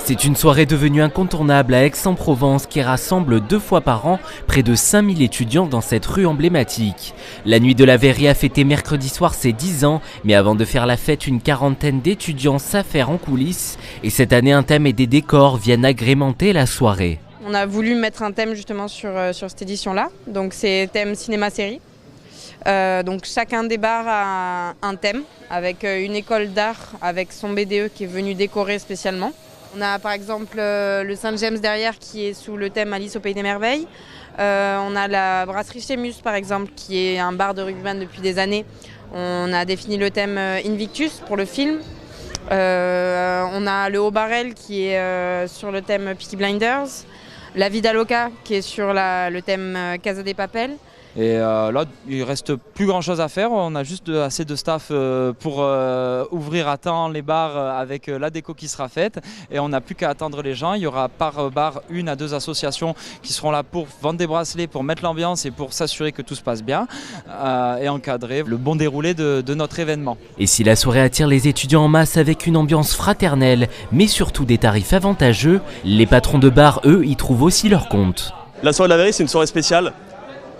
C'est une soirée devenue incontournable à Aix-en-Provence qui rassemble 2 fois par an près de 5000 étudiants dans cette rue emblématique. La nuit de la Verrerie a fêté mercredi soir ses 10 ans, mais avant de faire la fête, une quarantaine d'étudiants s'affairent en coulisses et cette année un thème et des décors viennent agrémenter la soirée. On a voulu mettre un thème justement sur cette édition-là, donc c'est thème cinéma-série. Donc chacun des bars a un thème avec une école d'art avec son BDE qui est venu décorer spécialement. On a par exemple le Saint-James derrière qui est sous le thème Alice au Pays des Merveilles. On a la brasserie Chemus par exemple qui est un bar de rugbyman depuis des années. On a défini le thème Invictus pour le film. On a le Haut Barrel qui est sur le thème Peaky Blinders. La Vida Loca qui est sur le thème Casa de Papel. Et là, il reste plus grand chose à faire. On a juste assez de staff pour ouvrir à temps les bars avec la déco qui sera faite. Et on n'a plus qu'à attendre les gens. Il y aura par bar 1 à 2 associations qui seront là pour vendre des bracelets, pour mettre l'ambiance et pour s'assurer que tout se passe bien et encadrer le bon déroulé de notre événement. Et si la soirée attire les étudiants en masse avec une ambiance fraternelle, mais surtout des tarifs avantageux, les patrons de bars, eux, y trouvent aussi leur compte. La soirée de la Verrerie, c'est une soirée spéciale.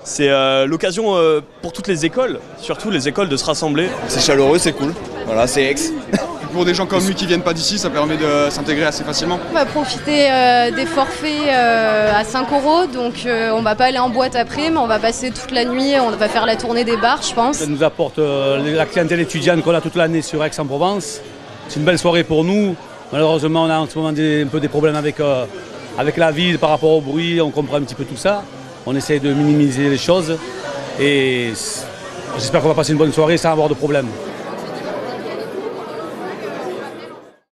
C'est l'occasion pour toutes les écoles, surtout les écoles, de se rassembler. C'est chaleureux, c'est cool. Voilà, c'est Aix. Pour des gens comme lui qui viennent pas d'ici, ça permet de s'intégrer assez facilement. On va profiter des forfaits à 5 €, donc on va pas aller en boîte après, mais on va passer toute la nuit, on va faire la tournée des bars, je pense. Ça nous apporte la clientèle étudiante qu'on a toute l'année sur Aix-en-Provence. C'est une belle soirée pour nous. Malheureusement, on a en ce moment un peu des problèmes avec la ville par rapport au bruit, on comprend un petit peu tout ça. On essaie de minimiser les choses et j'espère qu'on va passer une bonne soirée sans avoir de problème.